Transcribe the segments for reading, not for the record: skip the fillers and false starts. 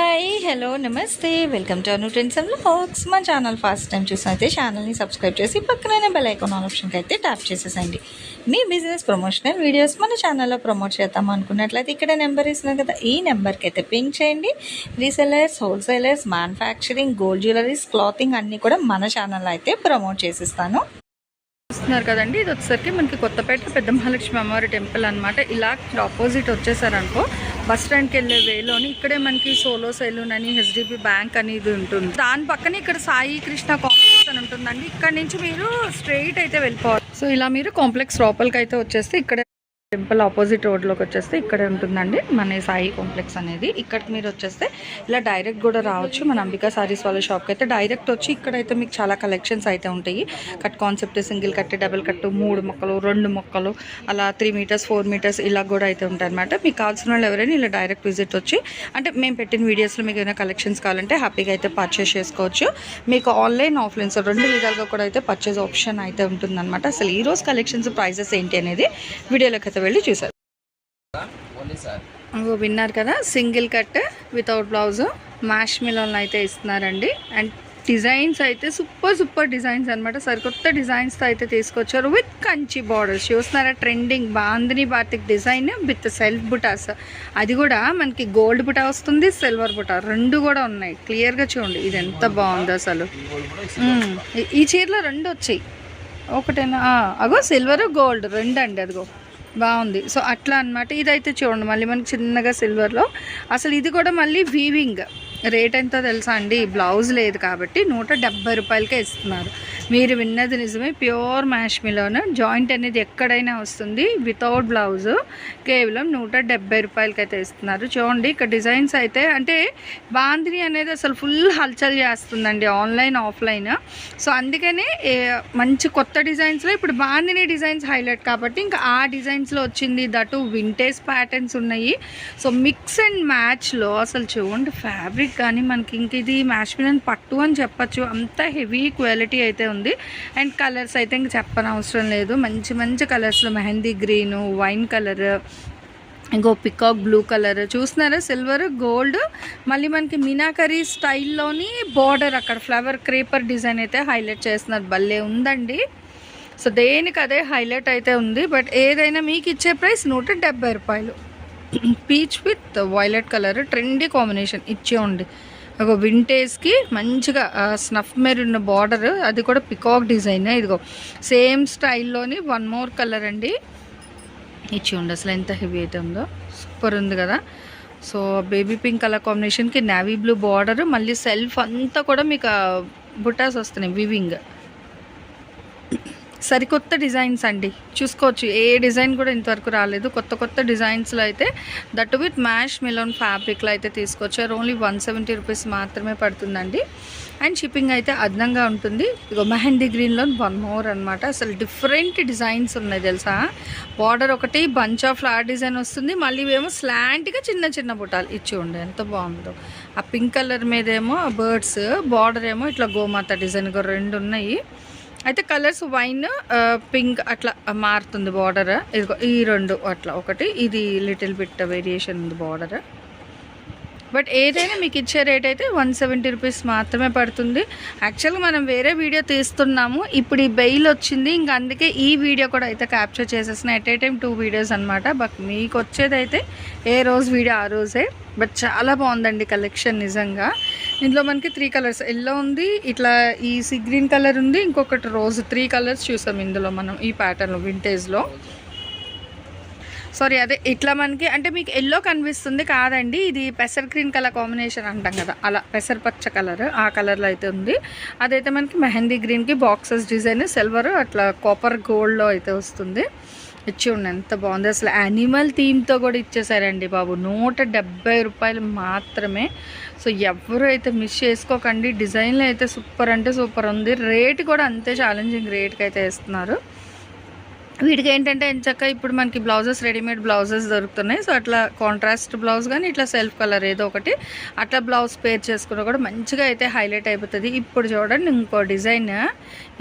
Hi hello నమస్తే welcome to Anu trends and vlogs. మా channel first time చూసినైతే ఛానల్ని subscribe చేసి పక్కనే బెల్ ఐకాన్ ఆప్షన్కి అయితే ట్యాప్ చేసేసండి. మీ బిజినెస్ ప్రమోషనల్ వీడియోస్ మన ఛానల్లో ప్రమోట్ చేద్దాం అనుకున్నట్లయితే ఇక్కడ నెంబర్ ఇస్తున్నాం కదా, ఈ నెంబర్కి అయితే పింక్ చేయండి. Resellers, wholesalers, manufacturing, gold jewelleries, clothing అన్నీ కూడా మన ఛానల్లో అయితే ప్రమోట్ చేసిస్తాను. చూస్తున్నారు కదండి, ఇది వచ్చేసరికి మనకి కొత్తపేట పెద్ద మహాలక్ష్మి అమ్మవారి టెంపుల్ అనమాట. ఇలా ఆపోజిట్ వచ్చేసారనుకో బస్ స్టాండ్కి వెళ్ళే వేలోని ఇక్కడే మనకి సోలో సెలూన్ అని, హెచ్డిబి బ్యాంక్ అని ఇది ఉంటుంది. దాని పక్కనే ఇక్కడ సాయి కృష్ణ కాంప్లెక్స్ అని ఉంటుందండి. ఇక్కడ నుంచి మీరు స్ట్రైట్ అయితే వెళ్ళిపోవాలి. సో ఇలా మీరు కాంప్లెక్స్ లోపలికి అయితే వచ్చేస్తే ఇక్కడే టెంపుల్ ఆపోజిట్ రోడ్లోకి వచ్చేస్తే ఇక్కడే ఉంటుందండి మన సాయి కాంప్లెక్స్ అనేది. ఇక్కడికి మీరు వచ్చేస్తే ఇలా డైరెక్ట్ కూడా రావచ్చు. మన అంబికా సారీస్ వాళ్ళ షాప్కి అయితే డైరెక్ట్ వచ్చి ఇక్కడైతే మీకు చాలా కలెక్షన్స్ అయితే ఉంటాయి. Cut concept, single cut, double cut, 3 మొక్కలు, 2 మొక్కలు, అలా 3 మీటర్స్, 4 మీటర్స్ ఇలా కూడా అయితే ఉంటాయి అనమాట. మీకు కావాల్సిన వాళ్ళు ఎవరైనా ఇలా డైరెక్ట్ విజిట్ వచ్చి, అంటే మేము పెట్టిన వీడియోస్లో మీకు ఏమైనా కలెక్షన్స్ కావాలంటే హ్యాపీగా అయితే పర్చేస్ చేసుకోవచ్చు. మీకు ఆన్లైన్, ఆఫ్లైన్ సో 2 విధాలుగా కూడా అయితే పర్చేస్ ఆప్షన్ అయితే ఉంటుందన్నమాట. అసలు ఈ రోజు కలెక్షన్స్ ప్రైజెస్ ఏంటి అనేది వీడియోలోకి అయితే వెళ్ళి చూసారు. విన్నారు కదా, సింగిల్ కట్ వితౌట్ బ్లౌజ్ మ్యాష్ మిలోన్ అయితే ఇస్తున్నారండి. అండ్ డిజైన్స్ అయితే సూపర్ డిజైన్స్ అనమాట. సరికొత్త డిజైన్స్తో అయితే తీసుకొచ్చారు విత్ కంచి బార్డర్స్. చూస్తున్నారా, trending Bandhani batik design with self butas. అది కూడా మనకి గోల్డ్ బుటా వస్తుంది, సిల్వర్ బుటా 2 కూడా ఉన్నాయి. క్లియర్గా చూడండి, ఇది ఎంత బాగుందో అసలు. ఈ చీరలో 2 వచ్చాయి, ఒకటేనా? అగో సిల్వర్, గోల్డ్ 2 అండి. అదిగో బాగుంది. సో అట్లా అనమాట. ఇదైతే చూడండి మళ్ళీ మనకి చిన్నగా సిల్వర్లో. అసలు ఇది కూడా మళ్ళీ వీవింగ్. రేట్ ఎంతో తెలుసా అండి? బ్లౌజ్ లేదు కాబట్టి 170 రూపాయలకే ఇస్తున్నారు. మీరు విన్నది నిజమే, ప్యూర్ మ్యాష్ మిలోన్. జాయింట్ అనేది ఎక్కడైనా వస్తుంది వితౌట్ బ్లౌజ్. కేవలం 170 రూపాయలకి అయితే ఇస్తున్నారు. చూడండి ఇక్కడ డిజైన్స్ అయితే, అంటే బాందిని అనేది అసలు ఫుల్ హల్చల్ చేస్తుందండి ఆన్లైన్, ఆఫ్లైన్. సో అందుకనే మంచి కొత్త డిజైన్స్లో ఇప్పుడు బాందిని డిజైన్స్ హైలైట్ కాబట్టి ఇంకా ఆ డిజైన్స్లో వచ్చింది. దటు వింటేజ్ ప్యాటర్న్స్ ఉన్నాయి. సో మిక్స్ అండ్ మ్యాచ్లో అసలు చూడండి ఫ్యాబ్రిక్ కానీ మనకి ఇంక ఇది మ్యాష్ మిలోన్ పట్టు అని చెప్పచ్చు. అంత హెవీ క్వాలిటీ అయితే ఉంది. అండ్ కలర్స్ అయితే ఇంక చెప్పనవసరం లేదు. మంచి కలర్స్లో మెహందీ గ్రీన్, వైన్ కలర్, ఇంకో పికాక్ బ్లూ కలర్. చూస్తున్నారా, సిల్వర్, గోల్డ్, మళ్ళీ మనకి మీనాకరీ స్టైల్లోని బార్డర్ అక్కడ ఫ్లవర్ క్రేపర్ డిజైన్ అయితే హైలైట్ చేస్తున్నారు. భలే ఉందండి. సో దేనికి అదే హైలైట్ అయితే ఉంది. బట్ ఏదైనా మీకు ఇచ్చే ప్రైస్ 170 రూపాయలు. Peach with violet colour trendy combination ఇచ్చేయండి. ఒక వింటేజ్కి మంచిగా స్నఫ్ మెరూన్ బార్డర్, అది కూడా పికాక్ డిజైన్. ఇదిగో సేమ్ స్టైల్లోని 1 మోర్ కలర్ అండి ఇచ్చేయండి. అసలు ఎంత హెవీ అయితే ఉందో, సూపర్ ఉంది కదా. సో బేబీ పింక్ కలర్ కాంబినేషన్కి నేవీ బ్లూ బార్డర్, మళ్ళీ సెల్ఫ్ అంతా కూడా మీకు బుటాస్ వస్తున్నాయి వివింగ్. సరికొత్త డిజైన్స్ అండి, చూసుకోవచ్చు. ఏ డిజైన్ కూడా ఇంతవరకు రాలేదు. కొత్త డిజైన్స్లో అయితే దట్ విత్ మ్యాష్ మిలోన్ ఫ్యాబ్రిక్లో అయితే తీసుకొచ్చారు. ఓన్లీ 170 రూపీస్ మాత్రమే పడుతుందండి. అండ్ షిప్పింగ్ అయితే అదనంగా ఉంటుంది. ఇగో మెహందీ గ్రీన్లో 1 మోర్ అనమాట. అసలు డిఫరెంట్ డిజైన్స్ ఉన్నాయి తెలుసా. బార్డర్ ఒకటి బంచ్ ఆఫ్ ఫ్లవర్ డిజైన్ వస్తుంది, మళ్ళీ ఏమో స్లాంట్గా చిన్న బుటాలు ఇచ్చి ఉండే. ఎంత బాగుందో. ఆ పింక్ కలర్ మీద ఏమో బర్డ్స్, బార్డర్ ఏమో ఇట్లా గోమాత డిజైన్ 2 ఉన్నాయి. అయితే కలర్స్ వైన్, పింక్ అట్లా మారుతుంది బార్డర్. ఇదిగో ఈ 2 అట్లా, ఒకటి ఇది లిటిల్ బిట్ వేరియేషన్ ఉంది బార్డర్. బట్ ఏదైనా మీకు ఇచ్చే రేట్ అయితే 170 రూపీస్ మాత్రమే పడుతుంది. యాక్చువల్గా మనం వేరే వీడియో తీస్తున్నాము, ఇప్పుడు ఈ బెయిల్ వచ్చింది, ఇంకా అందుకే ఈ వీడియో కూడా అయితే క్యాప్చర్ చేసేసిన. ఎట్ ఏ టైం 2 వీడియోస్ అనమాట. బట్ మీకు వచ్చేదైతే ఏ రోజు వీడియో ఆ రోజే. బట్ చాలా బాగుందండి కలెక్షన్ నిజంగా. ఇందులో మనకి 3 కలర్స్, ఎల్లో ఉంది, ఇట్లా ఈ సీ గ్రీన్ కలర్ ఉంది, ఇంకొకటి రోజ్. 3 కలర్స్ చూసాం ఇందులో మనం ఈ ప్యాటర్న్లో వింటేజ్లో. సారీ, అదే ఇట్లా మనకి అంటే మీకు ఎల్లో కనిపిస్తుంది కాదండి, ఇది పెసర్ గ్రీన్ కలర్ కాంబినేషన్ అంటాం కదా, అలా పెసర్ పచ్చ కలర్, ఆ కలర్లో అయితే ఉంది. అదైతే మనకి మెహందీ గ్రీన్కి బాక్సెస్ డిజైన్, సిల్వర్ అట్లా కాపర్ గోల్డ్లో అయితే వస్తుంది. ఇచ్చి ఉండి ఎంత బాగుంది. అసలు యానిమల్ థీమ్తో కూడా ఇచ్చేసారండి బాబు. 170 రూపాయలు మాత్రమే. సో ఎవరు అయితే మిస్ చేసుకోకండి. డిజైన్లో అయితే సూపర్ అంటే సూపర్ ఉంది. రేట్ కూడా అంతే ఛాలెంజింగ్ రేట్కి అయితే ఇస్తున్నారు. వీటికి ఏంటంటే ఎంచక్క ఇప్పుడు మనకి బ్లౌజెస్, రెడీమేడ్ బ్లౌజెస్ దొరుకుతున్నాయి. సో అట్లా కాంట్రాస్ట్ బ్లౌజ్ కానీ ఇట్లా సెల్ఫ్ కలర్ ఏదో ఒకటి అట్లా బ్లౌజ్ పేర్ చేసుకున్నా కూడా మంచిగా అయితే హైలైట్ అయిపోతుంది. ఇప్పుడు చూడండి ఇంకో డిజైన్.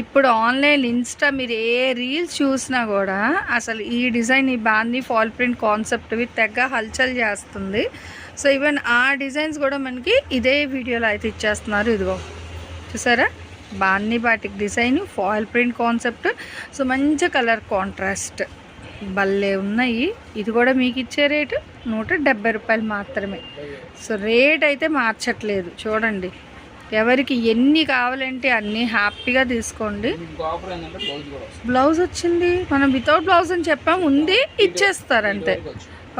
ఇప్పుడు ఆన్లైన్, ఇన్స్టా మీరు ఏ రీల్స్ చూసినా కూడా అసలు ఈ డిజైన్, ఈ బాందీ ఫాల్ ప్రింట్ కాన్సెప్ట్ తెగ హల్చల్ చేస్తుంది. సో ఈవెన్ ఆ డిజైన్స్ కూడా మనకి ఇదే వీడియోలో అయితే ఇచ్చేస్తున్నారు. ఇదిగో చూసారా, బాన్ని batik design, foil print concept. So మంచి కలర్ కాంట్రాస్ట్ భలే ఉన్నాయి. ఇది కూడా మీకు ఇచ్చే రేటు 170 రూపాయలు మాత్రమే. సో రేట్ అయితే మార్చట్లేదు. చూడండి, ఎవరికి ఎన్ని కావాలంటే అన్నీ హ్యాపీగా తీసుకోండి. బ్లౌజ్ వచ్చింది, మనం వితౌట్ బ్లౌజ్ అని చెప్పాము, ఉంది ఇచ్చేస్తారు అంతే.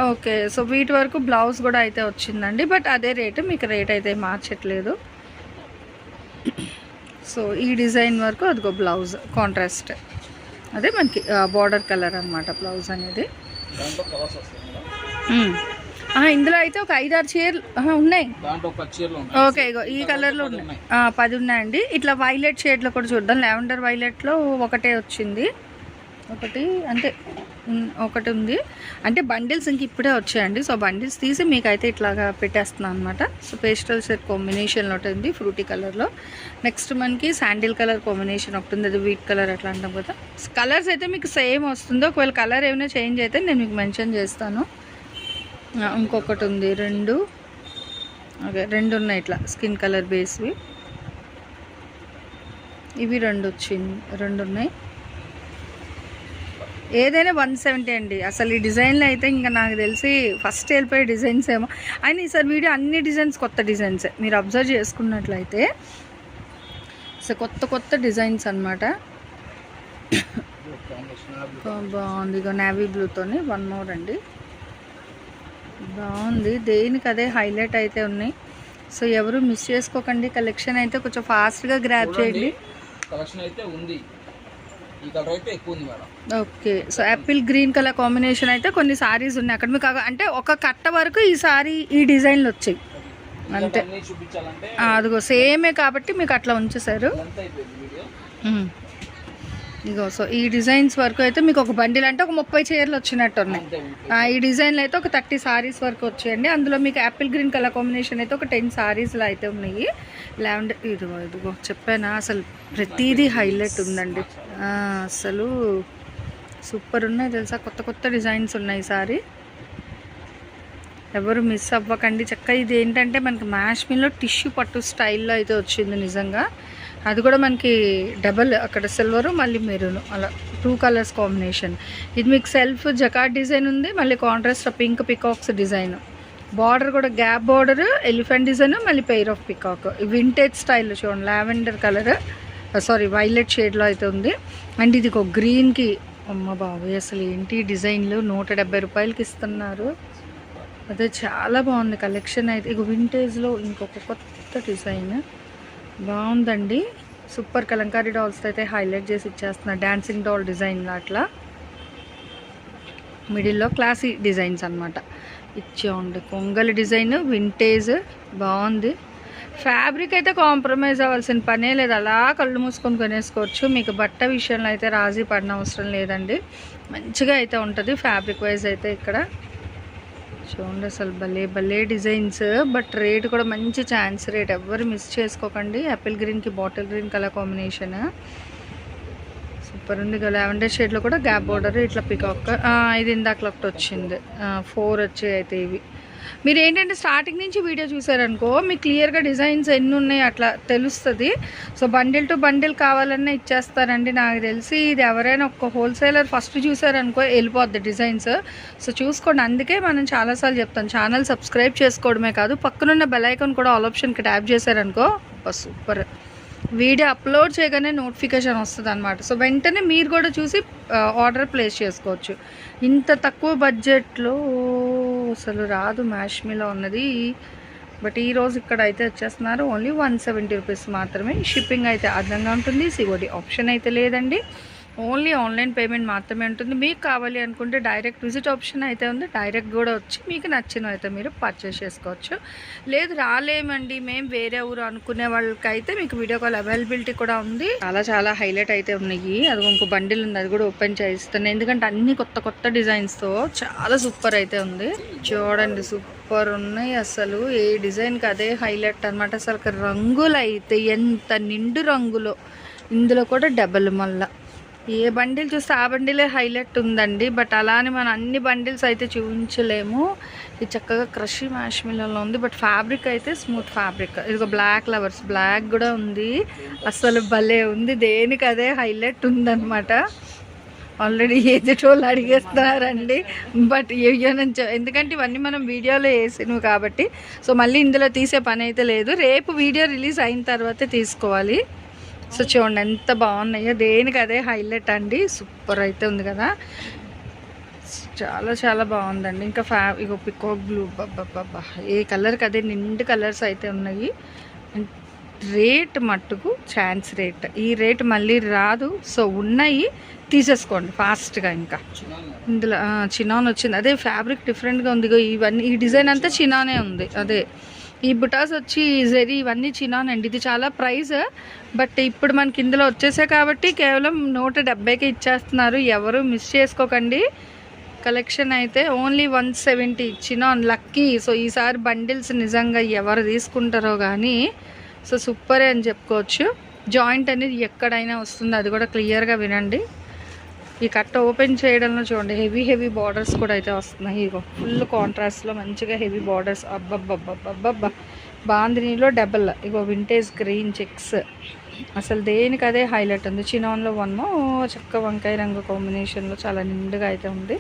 ఓకే, సో వీటి వరకు బ్లౌజ్ కూడా అయితే వచ్చిందండి. బట్ అదే రేటు, మీకు రేట్ అయితే మార్చట్లేదు. సో ఈ డిజైన్ వరకు అదిగో బ్లౌజ్ కాంట్రాస్ట్, అదే మనకి బార్డర్ కలర్ అనమాట బ్లౌజ్ అనేది. ఇందులో అయితే ఒక 5-6 చీరలు ఉన్నాయి. ఓకే, ఇగో ఈ కలర్లో ఉన్నాయి, 10 ఉన్నాయండి. ఇట్లా వైలెట్ షేడ్లో కూడా చూద్దాం. లావెండర్ వైలెట్లో ఒకటే వచ్చింది, ఒకటి ఉంది. అంటే బండిల్స్ ఇంక ఇప్పుడే వచ్చాయండి. సో బండిల్స్ తీసి మీకైతే ఇట్లాగా పెట్టేస్తున్నాను అనమాట. సో పేస్టల్ షేడ్ కాంబినేషన్లో ఒకటి ఉంది ఫ్రూటీ కలర్లో. నెక్స్ట్ మనకి శాండిల్ కలర్ కాంబినేషన్ ఒకటి ఉంది, అది వీట్ కలర్ అట్లా అంటాం కదా. కలర్స్ అయితే మీకు సేమ్ వస్తుంది. ఒకవేళ కలర్ ఏమైనా చేంజ్ అయితే నేను మీకు మెన్షన్ చేస్తాను. ఇంకొకటి ఉంది, 2 ఉన్నాయి ఇట్లా స్కిన్ కలర్ బేస్వి. ఇవి 2 ఉన్నాయి. ఏదైనా 170 అండి. అసలు ఈ డిజైన్లో అయితే ఇంకా నాకు తెలిసి ఫస్ట్ వెళ్ళిపోయే డిజైన్స్ ఏమో. అయినా ఈసారి వీడియో అన్ని డిజైన్స్ కొత్త డిజైన్సే మీరు అబ్జర్వ్ చేసుకున్నట్లయితే. సో కొత్త డిజైన్స్ అనమాట. బాగుంది, ఇక నేవీ బ్లూతోని 1 మోర్ అండి. బాగుంది, దేనికి అదే హైలైట్ అయితే ఉన్నాయి. సో ఎవరు మిస్ చేసుకోకండి. కలెక్షన్ అయితే కొంచెం ఫాస్ట్గా గ్రాబ్ చేయండి. కలెక్షన్ అయితే ఉంది. ఈ కలర్ అయితే ఎక్కువ ఉంది madam. Okay, so Apple green colour combination అయితే కొన్ని సారీస్ ఉన్నాయి అక్కడ మీకు. అంటే ఒక కట్ట వరకు ఈ సారీ ఈ డిజైన్లు వచ్చాయి అంతే. అదిగో సేమే కాబట్టి మీకు అట్లా ఉంచేసారు. ఇగో సో ఈ డిజైన్స్ వరకు అయితే మీకు ఒక బండిల్ అంటే ఒక 30 చీరలు వచ్చినట్టు ఉన్నాయి. ఈ డిజైన్లో అయితే ఒక 30 సారీస్ వరకు వచ్చాయండి. అందులో మీకు యాపిల్ గ్రీన్ కలర్ కాంబినేషన్ అయితే ఒక 10 సారీస్లో అయితే ఉన్నాయి. లావెండర్ ఇదిగో చెప్పానా, అసలు ప్రతిదీ హైలైట్ ఉందండి. అసలు సూపర్ ఉన్నాయి తెలుసా. కొత్త డిజైన్స్ ఉన్నాయి సారీ. ఎవరు మిస్ అవ్వకండి. చక్కగా ఇది ఏంటంటే మనకి మ్యాష్ మిల్లో టిష్యూ పట్టు స్టైల్లో అయితే వచ్చింది నిజంగా. అది కూడా మనకి డబల్, అక్కడ సిల్వరు మళ్ళీ మెరూన్, అలా 2 కలర్స్ కాంబినేషన్. ఇది మీకు సెల్ఫ్ జకార్డ్ డిజైన్ ఉంది, మళ్ళీ contrast pink peacocks design. Border కూడా గ్యాప్ బార్డర్, ఎలిఫెంట్ డిజైన్, మళ్ళీ పెయిర్ ఆఫ్ పికాక్. వింటేజ్ స్టైల్లో చూడండి, లావెండర్ కలర్ వైలెట్ షేడ్లో అయితే ఉంది. అండ్ ఇది ఒక గ్రీన్కి, అమ్మ బాబోయ్ అసలు ఏంటి డిజైన్లు 170 రూపాయలకి ఇస్తున్నారు. అదే చాలా బాగుంది కలెక్షన్ అయితే. ఇక వింటేజ్లో ఇంకొక కొత్త డిజైన్ బాగుందండి. సూపర్ కలంకారీ డాల్స్ అయితే హైలైట్ చేసి ఇచ్చేస్తున్నారు. డాన్సింగ్ డాల్ డిజైన్ అట్లా మిడిల్లో క్లాసీ డిజైన్స్ అనమాట ఇచ్చేయండి. కొంగల్ డిజైన్ వింటేజ్ బాగుంది. ఫ్యాబ్రిక్ అయితే కాంప్రమైజ్ అవ్వాల్సిన పనే లేదు, అలా కళ్ళు మూసుకొని కొనేసుకోవచ్చు. మీకు బట్ట విషయంలో అయితే రాజీ పడిన అవసరం లేదండి, మంచిగా అయితే ఉంటుంది ఫ్యాబ్రిక్ వైజ్ అయితే. ఇక్కడ చూడండి అసలు భలే డిజైన్స్. బట్ రేట్ కూడా మంచి ఛాన్స్ రేట్, ఎవ్వరు మిస్ చేసుకోకండి. యాపిల్ గ్రీన్కి bottle green colour combination super ఉంది. లావెండర్ షేడ్లో కూడా గ్యాప్ బోర్డర్ ఇట్లా పికాక్. ఇది ఇందాకలో ఒకటి వచ్చింది, 4 వచ్చాయి అయితే ఇవి. మీరు ఏంటంటే స్టార్టింగ్ నుంచి వీడియో చూసారనుకో మీకు క్లియర్గా డిజైన్స్ ఎన్ని ఉన్నాయి అట్లా తెలుస్తుంది. సో బండిల్ టు బండిల్ కావాలన్నా ఇచ్చేస్తారండి నాకు తెలిసి. ఇది ఎవరైనా ఒక హోల్సేలర్ ఫస్ట్ చూసారనుకో వెళ్ళిపోద్ది డిజైన్స్. సో చూసుకోండి. అందుకే మనం చాలాసార్లు చెప్తాం, ఛానల్ సబ్స్క్రైబ్ చేసుకోవడమే కాదు పక్కనున్న బెల్ ఐకాన్ కూడా ఆల్ ఆప్షన్కి ట్యాప్ చేశారనుకో సూపర్. వీడియో అప్లోడ్ చేయగానే నోటిఫికేషన్ వస్తుంది అనమాట. సో వెంటనే మీరు కూడా చూసి ఆర్డర్ ప్లేస్ చేసుకోవచ్చు. ఇంత తక్కువ బడ్జెట్లో అసలు రాదు మ్యాష్ మిల్లో ఉన్నది. బట్ ఈరోజు ఇక్కడ అయితే వచ్చేస్తున్నారు ఓన్లీ 170 రూపీస్ మాత్రమే. షిప్పింగ్ అయితే అదనంగా ఉంటుంది, సిఓడి ఆప్షన్ అయితే లేదండి. ఓన్లీ ఆన్లైన్ పేమెంట్ మాత్రమే ఉంటుంది. మీకు కావాలి అనుకుంటే డైరెక్ట్ విజిట్ ఆప్షన్ అయితే ఉంది, డైరెక్ట్ కూడా వచ్చి మీకు నచ్చినవి అయితే మీరు పర్చేస్ చేసుకోవచ్చు. లేదు రాలేమండి మేము వేరే ఊరు అనుకునే వాళ్ళకైతే మీకు వీడియో కాల్ అవైలబిలిటీ కూడా ఉంది. చాలా హైలైట్ అయితే ఉన్నాయి. అది ఇంకో బండిల్ ఉంది, అది కూడా ఓపెన్ చేయిస్తున్నాను ఎందుకంటే అన్ని కొత్త డిజైన్స్తో చాలా సూపర్ అయితే ఉంది. చూడండి సూపర్ ఉన్నాయి అసలు. ఏ డిజైన్కి అదే హైలైట్ అనమాట. అసలు రంగులు అయితే ఎంత నిండు రంగులో, ఇందులో కూడా డబల్ మళ్ళా ఏ బండిల్ చూస్తే ఆ బండిలే హైలైట్ ఉందండి. బట్ అలానే మనం అన్ని బండిల్స్ అయితే చూపించలేము. ఇది చక్కగా క్రషీ మ్యాష్ మిలన్లో ఉంది. బట్ ఫ్యాబ్రిక్ అయితే స్మూత్ ఫ్యాబ్రిక్. ఇదిగో బ్లాక్ లవర్స్, బ్లాక్ కూడా ఉంది. అసలు భలే ఉంది, దేనికి అదే హైలైట్ ఉందన్నమాట. ఆల్రెడీ ఏదిటోళ్ళు అడిగేస్తున్నారండి. బట్ ఎందుకంటే ఇవన్నీ మనం వీడియోలో వేసినవి కాబట్టి సో మళ్ళీ ఇందులో తీసే పని అయితే లేదు. రేపు వీడియో రిలీజ్ అయిన తర్వాతే తీసుకోవాలి. సో చూడండి ఎంత బాగున్నాయో, దేనికి అదే హైలైట్ అండి. సూపర్ అయితే ఉంది కదా, చాలా చాలా బాగుందండి. ఇంకా ఇగో పికాక్ బ్లూ, బాబా ఏ కలర్కి అదే నిండు కలర్స్ అయితే ఉన్నాయి. రేట్ మట్టుకు ఛాన్స్ రేట్, ఈ రేట్ మళ్ళీ రాదు. సో ఉన్నాయి తీసేసుకోండి ఫాస్ట్గా. ఇంకా ఇందులో చినాన్ వచ్చింది, అదే ఫ్యాబ్రిక్ డిఫరెంట్గా ఉంది. ఇవన్నీ ఈ డిజైన్ అంతా చినానే ఉంది. అదే ఈ బుటాస్ వచ్చి జెరీ ఇవన్నీ చినాన్ అండి. ఇది చాలా ప్రైస్, బట్ ఇప్పుడు మనకి ఇందులో వచ్చేసే కాబట్టి కేవలం 170కి ఇచ్చేస్తున్నారు. ఎవరు మిస్ చేసుకోకండి. కలెక్షన్ అయితే ఓన్లీ 170 చినాన్ లక్కీ. సో ఈసారి బండిల్స్ నిజంగా ఎవరు తీసుకుంటారో కానీ సో సూపరే అని చెప్పుకోవచ్చు. జాయింట్ అనేది ఎక్కడైనా వస్తుంది, అది కూడా క్లియర్గా వినండి. ఈ కట్ట ఓపెన్ చేయడంలో చూడండి హెవీ బార్డర్స్ కూడా అయితే వస్తున్నాయి. ఇగో ఫుల్ కాంట్రాస్ట్లో మంచిగా హెవీ బార్డర్స్. అబ్బబ్బబ్బబ్బబ్బా, బాందినీలో డబల్, ఇగో వింటేజ్ గ్రీన్ చెక్స్. అసలు దేనికి అదే హైలైట్ ఉంది. చినాన్లో వన్మో చక్క వంకాయ రంగు కాంబినేషన్లో చాలా నిండుగా అయితే ఉంది.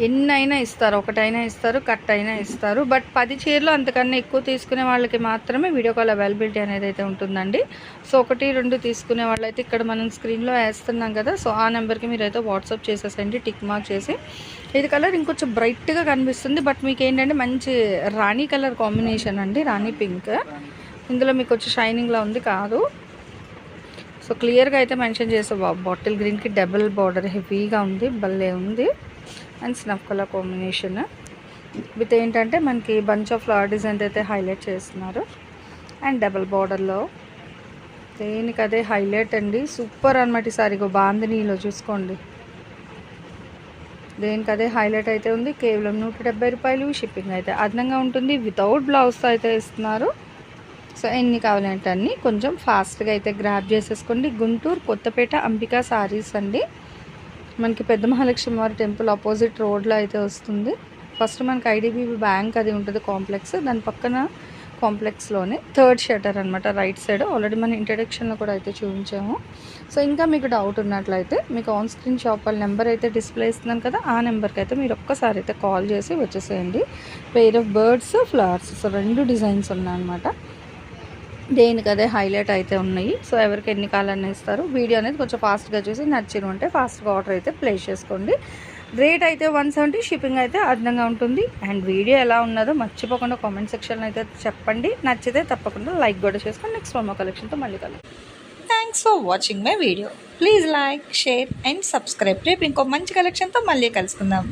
ఎన్నైనా ఇస్తారు, ఒకటైనా ఇస్తారు, కట్ అయినా ఇస్తారు. బట్ 10 చీరలు అంతకన్నా ఎక్కువ తీసుకునే వాళ్ళకి మాత్రమే వీడియో కాల్ అవైలబిలిటీ అనేది అయితే ఉంటుందండి. సో 1, 2 తీసుకునే వాళ్ళైతే ఇక్కడ మనం స్క్రీన్లో వేస్తున్నాం కదా, సో ఆ నెంబర్కి మీరైతే వాట్సాప్ చేసేసండి, టిక్ మార్క్ చేసి. ఇది కలర్ ఇంకొంచెం బ్రైట్గా కనిపిస్తుంది, బట్ మీకు ఏంటంటే మంచి రాణి కలర్ కాంబినేషన్ అండి, రాణి పింక్. ఇందులో మీకు వచ్చి షైనింగ్లా ఉంది కాదు. సో క్లియర్గా అయితే మెన్షన్ చేసే బాటిల్ గ్రీన్కి డబుల్ బార్డర్ హెవీగా ఉంది, భలే ఉంది. And snuff colour combination with ఏంటంటే మనకి బంచ్ ఆఫ్ ఫ్లవర్ డిజైన్ అయితే హైలైట్ చేస్తున్నారు. అండ్ డబల్ బార్డర్లో దేనికి అదే హైలైట్ అండి. సూపర్ అనమాట. ఈసారి బాందినీలో చూసుకోండి, దేనికి అదే హైలైట్ అయితే ఉంది. కేవలం 170 రూపాయలు. షిప్పింగ్ అయితే అదనంగా ఉంటుంది. వితౌట్ బ్లౌజ్తో అయితే ఇస్తున్నారు. సో ఎన్ని కావాలంటే అన్నీ కొంచెం ఫాస్ట్గా అయితే గ్రాప్ చేసేసుకోండి. గుంటూరు కొత్తపేట అంబికా సారీస్ అండి. మనకి పెద్ద మహాలక్ష్మి వారి టెంపుల్ ఆపోజిట్ రోడ్లో అయితే వస్తుంది. ఫస్ట్ మనకి ఐడిబిబి బ్యాంక్ అది ఉంటుంది కాంప్లెక్స్, దాని పక్కన కాంప్లెక్స్లోనే 3rd షట్టర్ అనమాట, రైట్ సైడ్. ఆల్రెడీ మన ఇంట్రడక్షన్లో కూడా అయితే చూపించాము. సో ఇంకా మీకు డౌట్ ఉన్నట్లయితే మీకు ఆన్ స్క్రీన్ షాప్ వాళ్ళ నెంబర్ అయితే డిస్ప్లే ఇస్తున్నాను కదా, ఆ నెంబర్కి అయితే మీరు ఒక్కసారి అయితే కాల్ చేసి వచ్చేసేయండి. Pair of birds, flowers, so 2 designs ఉన్నాయన్నమాట. దేనికి అదే హైలైట్ అయితే ఉన్నాయి. సో ఎవరికి ఎన్ని కావాలన్నా ఇస్తారు. వీడియో అనేది కొంచెం ఫాస్ట్గా చూసి నచ్చిన ఉంటే ఫాస్ట్గా ఆర్డర్ అయితే ప్లేస్ చేసుకోండి. రేట్ అయితే 170, షిప్పింగ్ అయితే అదనంగా ఉంటుంది. అండ్ వీడియో ఎలా ఉన్నదో మర్చిపోకుండా కామెంట్ సెక్షన్లో అయితే చెప్పండి. నచ్చితే తప్పకుండా లైక్ కూడా చేసుకొని నెక్స్ట్ వన్ కలెక్షన్తో మళ్ళీ కలుగుతాం. Thanks for watching my video. Please like, share and subscribe. రేపు ఇంకో మంచి కలెక్షన్తో మళ్ళీ కలుసుకుందాం.